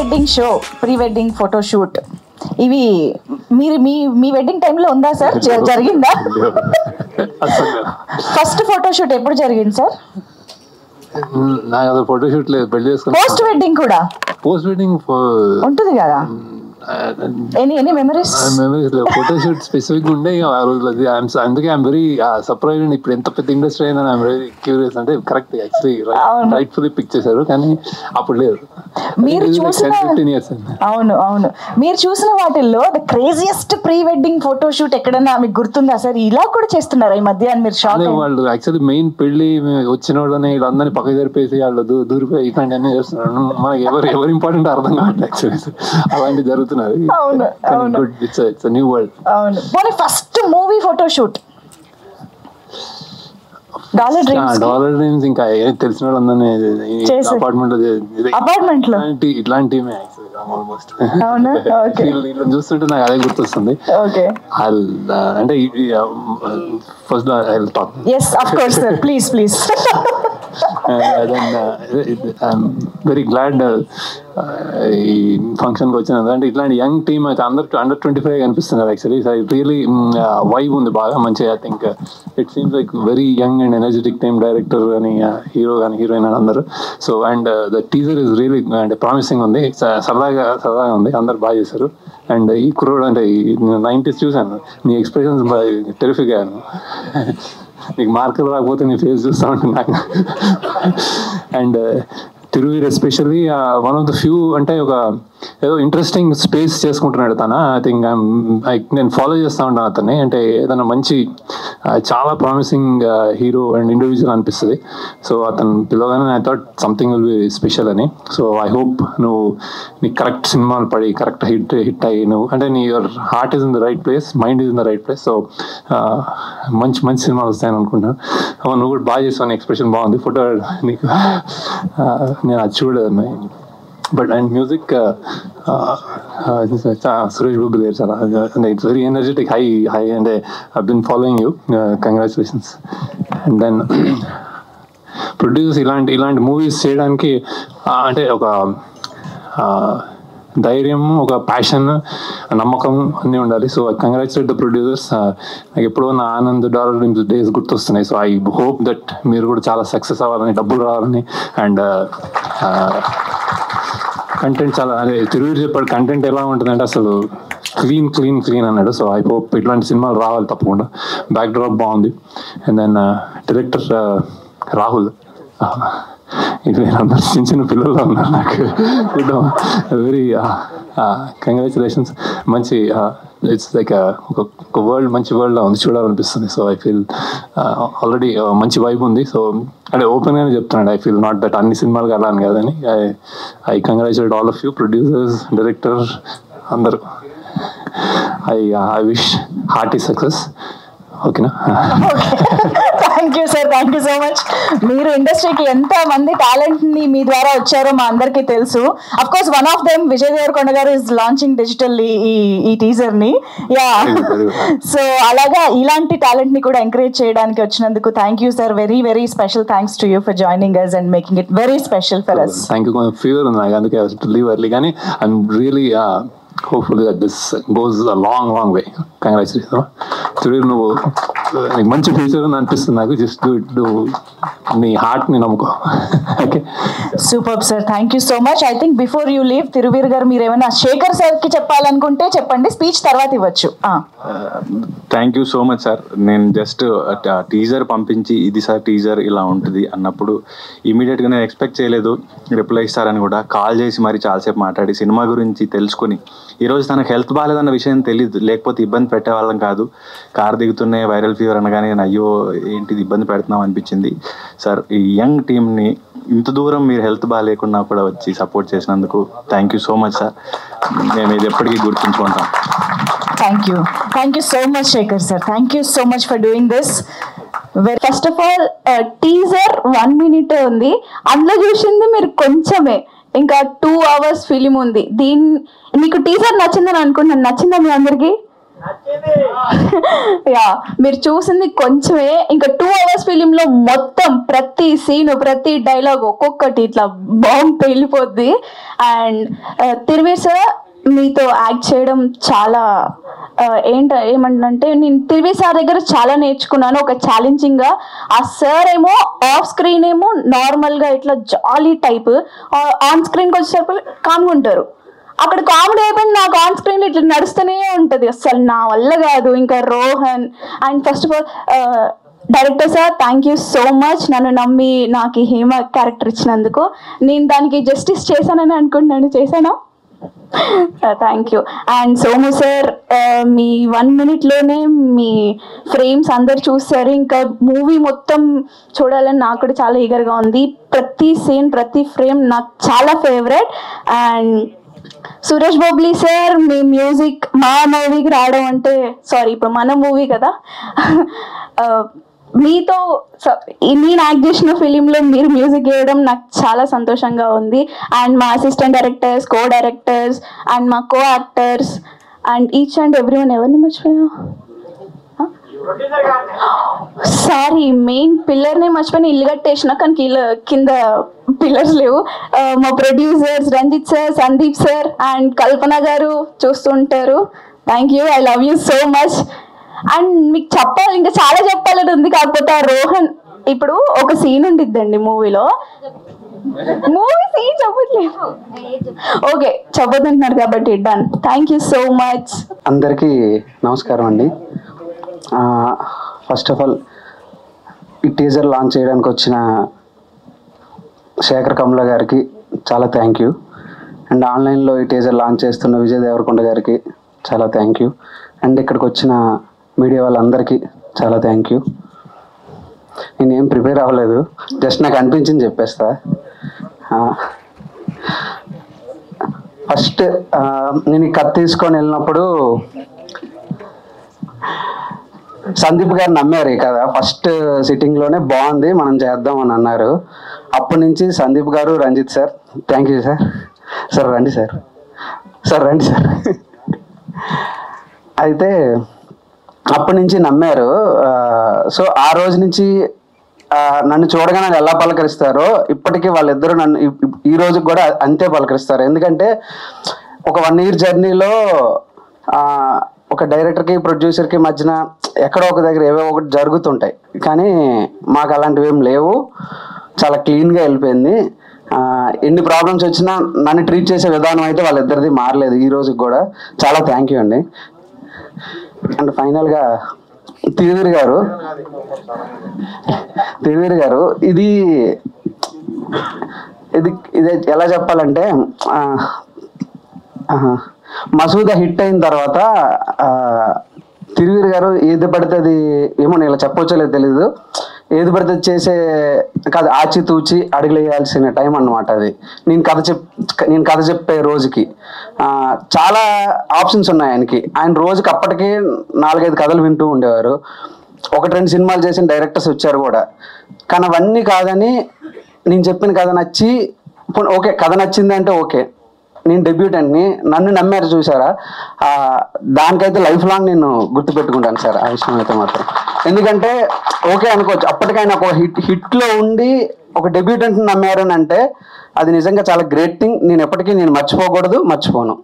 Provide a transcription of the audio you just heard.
Wedding show, pre wedding photoshoot ఇవి మీరు మీ wedding టైంలో ఉందా సార్? జరిగిందా? ఫస్ట్ ఫోటోషూట్ ఎప్పుడు జరిగింది సార్? నాకు ఫోటోషూట్ లేదు, పెళ్లి చేసుకుని. పోస్ట్ వెడ్డింగ్ కూడా? పోస్ట్ వెడ్డింగ్ ఉంటుంది కదా. ఎనీ మెమరీస్ లేవు. ఫోటోషూట్ స్పెసిఫిక్ ఉండే ఆ రోజులు. అది అందుకే ఐఎమ్ వెరీ సర్ప్రైజ్. ఇప్పుడు ఎంత పెద్ద ఇండస్ట్రీ అయిందని ఐఎమ్ వెరీ క్యూరియస్. అంటే కరెక్ట్, యాక్చువల్లీ రైట్ఫుల్లీ పిక్ చేశారు, కానీ అప్పుడు లేదు. మీరు చూసిన 15 years. అవును అవును, మీరు చూసిన వాటిల్లో the craziest pre wedding photoshoot ఎక్కడన్నా మీకు గుర్తుందా సార్? ఇలా కూడా చేస్తున్నారా ఈ మధ్య అని మీరు షాక్? వాళ్ళు యాక్చువల్లీ మెయిన్ పెళ్లి వచ్చిన వాళ్ళని వీళ్ళందరినీ పక్క జరిపేసి వాళ్ళు దూరిపోయి ఇట్లాంటి అన్ని చేస్తున్నారు. మనకి ఎవరు ఇంపార్టెంట్ అర్థం కావట్లేదు యాక్చువల్లీ. అలాంటి జరుగుతున్నారు. First movie photoshoot Dollar Dreams. ఇంకా తెలిసిన వాళ్ళందరినీ అపార్ట్మెంట్ లో ఇట్లాంటి చూస్తుంటే నాకు అదే గుర్తొస్తుంది. అంటే ఫస్ట్ ప్లీజ్ వెరీ గ్లాడ్ ఈ ఫంక్షన్కి వచ్చినది. అంటే ఇట్లాంటి యంగ్ టీమ్ అయితే అందరు అండర్ 25 కనిపిస్తున్నారు యాక్చువల్లీ. రియలీ వైబ్ ఉంది బాగా మంచిగా. I think it seems like very young and energetic team, director కానీ హీరో కానీ హీరోయిన్ అని అందరూ. So and the teaser is really అంటే ప్రామిసింగ్ ఉంది, సరదాగా ఉంది, అందరు బాగా చేశారు. అండ్ ఈ కుర్రోడు అంటే 90s చూశాను, నీ ఎక్స్ప్రెషన్స్ టెరిఫిక్ అయ్యాను. నీకు మార్కులు రాకపోతే నీ ఫేస్ చూస్తూ ఉంటుంది నాకు. And Thiruveer especially one of the few అంటే ఒక ఏదో ఇంట్రెస్టింగ్ స్పేస్ చేసుకుంటున్నాడు తన. ఐ థింక్ నేను ఫాలో చేస్తూ ఉంటాను అతన్ని. అంటే ఏదైనా మంచి చాలా ప్రామిసింగ్ హీరో అండ్ ఇండివిజువల్ అనిపిస్తుంది. సో అతను పిలవగానే I thought something will be special అని. సో ఐ హోప్ నువ్వు నీ కరెక్ట్ సినిమాలు పడి కరెక్ట్ హిట్ అయ్యి నువ్వు అంటే నీ your heart is in the right place, mind is in the right place. So మంచి సినిమాలు వస్తాయని అనుకుంటున్నాను. నువ్వు కూడా బాగా చేస్తావు, ఎక్స్ప్రెషన్ బాగుంది. ఫోటో నీకు నేను అది చూడలేదు. But and music Suresh Babu గారు చాలా అంటే ఇట్స్ వెరీ ఎనర్జెటిక్, హై అంటే I been following you, congratulations. And then producers ఇలాంటి మూవీస్ చేయడానికి అంటే ఒక ధైర్యం, ఒక ప్యాషన్, నమ్మకం అన్నీ ఉండాలి. So I congratulate the producers. నాకు ఎప్పుడో నా ఆనంద్ డాలర్ డ్రీమ్స్ డేస్ గుర్తొస్తున్నాయి. సో ఐ హోప్ దట్ మీరు కూడా చాలా సక్సెస్ అవ్వాలని, డబ్బులు రావాలని. అండ్ కంటెంట్ చాలా అదే తిరువురు చెప్పాడు, కంటెంట్ ఎలా ఉంటుందంటే అసలు క్లీన్ అన్నాడు. సో ఐ హోప్ ఇట్లాంటి సినిమాలు రావాలి తప్పకుండా. బ్యాక్ డ్రాప్ బాగుంది. అండ్ దెన్ డైరెక్టర్ రాహుల్, ఇది అందరు చిన్న పిల్లల్లో ఉన్నారు నాకు. Very congratulations. మంచి ఇట్స్ లైక్ ఒక వరల్డ్, మంచి వరల్డ్లో ఉంది, చూడాలనిపిస్తుంది. సో ఐ ఫీల్ ఆల్రెడీ మంచి వైబ్ ఉంది. సో అంటే ఓపెన్గానే చెప్తున్నాడు, ఐ ఫీల్ నాట్ దట్ అన్ని సినిమాలు అలాని కాదని. I congratulate all of you, producers, director అందరూ. I wish hearty success. ఓకేనా? Thank you sir, thank you so much. మీరు ఇండస్ట్రీకి ఎంత మంది టాలెంట్ ని మీ ద్వారా వచ్చారో మా అందరికీ తెలుసు. Of course one of them Vijay Deverakonda గారు ఇస్ లాంచింగ్ డిజిటల్ ఈ టీజర్ ని. యా, సో అలాగా ఇలాంటి టాలెంట్ ని కూడా ఎంకరేజ్ చేయడానికి వచ్చినందుకు thank you sir. Very very special thanks to you for joining us and making it very special for us. Thank you. Fever ఉంది నాకు, అందుకే లీవ్ ఎర్లీ, కానీ I'm really hopefully that this goes a long way. Congratulations. నువ్వు నీకు మంచి future అని అనిపిస్తుంది నాకు. జస్ట్ డూ నీ హార్ట్ ని నమ్ముకో. Okay, super sir, thank you so much. I think before you leave Thiruveer గారు మీరు ఏమైనా శేఖర్ సార్ కి చెప్పాలనుకుంటే చెప్పండి, స్పీచ్ తర్వాత ఇవ్వచ్చు. Thank you so much sir. నేను జస్ట్ టీజర్ పంపించి ఇది సార్ టీజర్ ఇలా ఉంటుంది అన్నప్పుడు ఇమీడియట్గా నేను ఎక్స్పెక్ట్ చేయలేదు రిప్లై ఇస్తారని. కూడా కాల్ చేసి మరి చాలాసేపు మాట్లాడి సినిమా గురించి తెలుసుకుని, ఈరోజు తనకు హెల్త్ బాగాలేదన్న విషయం తెలియదు, లేకపోతే ఇబ్బంది పెట్టేవాళ్ళం కాదు. కార్ దిగుతున్నాయి, వైరల్ ఫీవర్ అనగానే నేను అయ్యో ఏంటిది ఇబ్బంది పెడుతున్నాం అనిపించింది. సార్ ఈ యంగ్ టీమ్ని ఇంత దూరం మీరు హెల్త్ బాగాలేకుండా కూడా వచ్చి సపోర్ట్ చేసినందుకు thank you so much sir. మేము ఇది ఎప్పటికీ గుర్తుంచుకుంటాం. Thank you so much Shekhar sir. Thank you so much for doing this. First of all teaser 1 minute ఉంది, అందులో చూసింది మీరు కొంచెమే, ఇంకా 2 hours ఫిలిం ఉంది. మీకు టీజర్ నచ్చిందని అనుకుంటున్నాను. నచ్చిందా మీ అందరికి? యా, మీరు చూసింది కొంచెమే. ఇంకా 2 hours ఫిలింలో మొత్తం ప్రతి సీను, ప్రతి డైలాగ్ ఒక్కొక్కటి ఇట్లా బాంబ్ వెళ్ళిపోద్ది. అండ్ తిరువీర్ సార్ మీతో యాక్ట్ చేయడం చాలా ఏమంటే నేను తిరువీర్ సార్ దగ్గర చాలా నేర్చుకున్నాను. ఒక ఛాలెంజింగ్గా, ఆ సార్ ఏమో ఆఫ్ స్క్రీన్ ఏమో నార్మల్గా ఇట్లా జాలీ టైప్, ఆన్ స్క్రీన్కి వచ్చేసరికి కామ్గా ఉంటారు. అక్కడ కామెడీ అయిపోయింది, నాకు ఆన్ స్క్రీన్ ఇట్లా నడుస్తూనే ఉంటుంది. అసలు నా వల్ల కాదు. ఇంకా Rohan and first of all director sir, thank you so much నన్ను నమ్మి నాకు ఈ హేమ క్యారెక్టర్ ఇచ్చినందుకు. నేను దానికి జస్టిస్ చేశానని అనుకుంటున్నాను. చేశానా? Thank you. And Somu sir, మీ 1 minute-లోనే మీ ఫ్రేమ్స్ అందరు చూస్తారు. ఇంకా మూవీ మొత్తం చూడాలని నాకు కూడా చాలా ఈగర్గా ఉంది. ప్రతి సీన్, ప్రతి ఫ్రేమ్ నాకు చాలా favourite. And Suresh Bobbili sir, me music మా మూవీకి రావడం అంటే, సారీ ఇప్పుడు మన మూవీ కదా, మీతో నేను యాక్ట్ చేసిన ఫిలింలో మీరు మ్యూజిక్ వేయడం నాకు చాలా సంతోషంగా ఉంది. అండ్ మా assistant directors, co directors and మా co actors and each and every one. ఎవరిని మర్చిపోయా? సారీ, మెయిన్ పిల్లర్నే మర్చిపోయిన. ఇల్లు కట్టేసిన కానీ కింద పిల్లర్స్ లేవు. మా producers Ranjith sir, Sandeep sir and Kalpana గారు చూస్తుంటారు. Thank you, I love you so much. And మీకు చెప్పాలి, ఇంకా చాలా చెప్పాలని ఉంది. కాకపోతే ఆ రోహన్, ఇప్పుడు ఒక సీన్ ఉండిద్దండి మూవీలో. మూవీ సీన్ చెప్పట్లేదు, ఓకే చెప్పదంటున్నారు కాబట్టి done. Thank you so much. అందరికీ నమస్కారం అండి. ఫస్ట్ ఆఫ్ ఆల్ ఈ టీజర్ లాంచ్ చేయడానికి వచ్చిన శేఖర్ కమల గారికి చాలా థ్యాంక్ యూ. అండ్ ఆన్లైన్లో ఈ టీజర్ లాంచ్ చేస్తున్న విజయ్ దేవరకొండ గారికి చాలా థ్యాంక్ యూ. అండ్ ఇక్కడికి వచ్చిన మీడియా వాళ్ళందరికీ చాలా థ్యాంక్ యూ. నేనేం ప్రిపేర్ అవ్వలేదు, జస్ట్ నాకు అనిపించింది చెప్పేస్తా. ఫస్ట్ నేను ఈ కథ తీసుకొని వెళ్ళినప్పుడు సందీప్ గారు నమ్మారు కదా. ఫస్ట్ సిట్టింగ్లోనే బాగుంది, మనం చేద్దాం అని అన్నారు. అప్పటి నుంచి సందీప్ గారు, Ranjith sir, thank you sir. Sir రండి సార్, సార్ రండి సార్. అయితే అప్పటి నుంచి నమ్మారు. సో ఆ రోజు నుంచి నన్ను చూడగానే ఎలా పలకరిస్తారో ఇప్పటికీ వాళ్ళిద్దరూ నన్ను ఈ రోజుకి కూడా అంతే పలకరిస్తారు. ఎందుకంటే ఒక 1 year జర్నీలో ఒక డైరెక్టర్కి, ప్రొడ్యూసర్కి మధ్యన ఎక్కడో ఒక దగ్గర ఏవో ఒకటి జరుగుతుంటాయి, కానీ మాకు అలాంటివి ఏం లేవు. చాలా క్లీన్గా వెళ్ళిపోయింది. ఎన్ని ప్రాబ్లమ్స్ వచ్చినా నన్ను ట్రీట్ చేసే విధానం అయితే వాళ్ళిద్దరిది మారలేదు ఈ రోజుకి కూడా. చాలా థ్యాంక్ యూ అండి. అండ్ ఫైనల్గా తిరువీర్ గారు ఇది ఎలా చెప్పాలంటే, మసూద హిట్ అయిన తర్వాత తిరువీర్ గారు ఏది పడితే అది, ఏమో నేను ఇలా చెప్పొచ్చో లేదు తెలీదు, ఏది పడితే చేసే కాదు, ఆచితూచి అడుగులేయాల్సిన టైం అన్నమాట అది. నేను కథ చెప్పే రోజుకి చాలా ఆప్షన్స్ ఉన్నాయి ఆయనకి. ఆయన రోజుకి అప్పటికే 4-5 కథలు వింటూ ఉండేవారు. 1-2 సినిమాలు చేసిన డైరెక్టర్స్ వచ్చారు కూడా. కానీ అవన్నీ కాదని నేను చెప్పిన కథ నచ్చి, ఓకే కథ నచ్చింది అంటే ఓకే, నేను డెబ్యూటెంట్ని, నన్ను నమ్మారు చూసారా, దానికైతే లైఫ్ లాంగ్ నేను గుర్తుపెట్టుకుంటాను సార్ ఆ విషయం అయితే మాత్రం. ఎందుకంటే ఓకే అనుకోవచ్చు, అప్పటికైనా ఒక హిట్లో ఉండి ఒక డెబ్యూటెంట్ని నమ్మారని అంటే అది నిజంగా చాలా గ్రేట్ థింగ్. నేను ఎప్పటికీ మర్చిపోకూడదు, మర్చిపోను.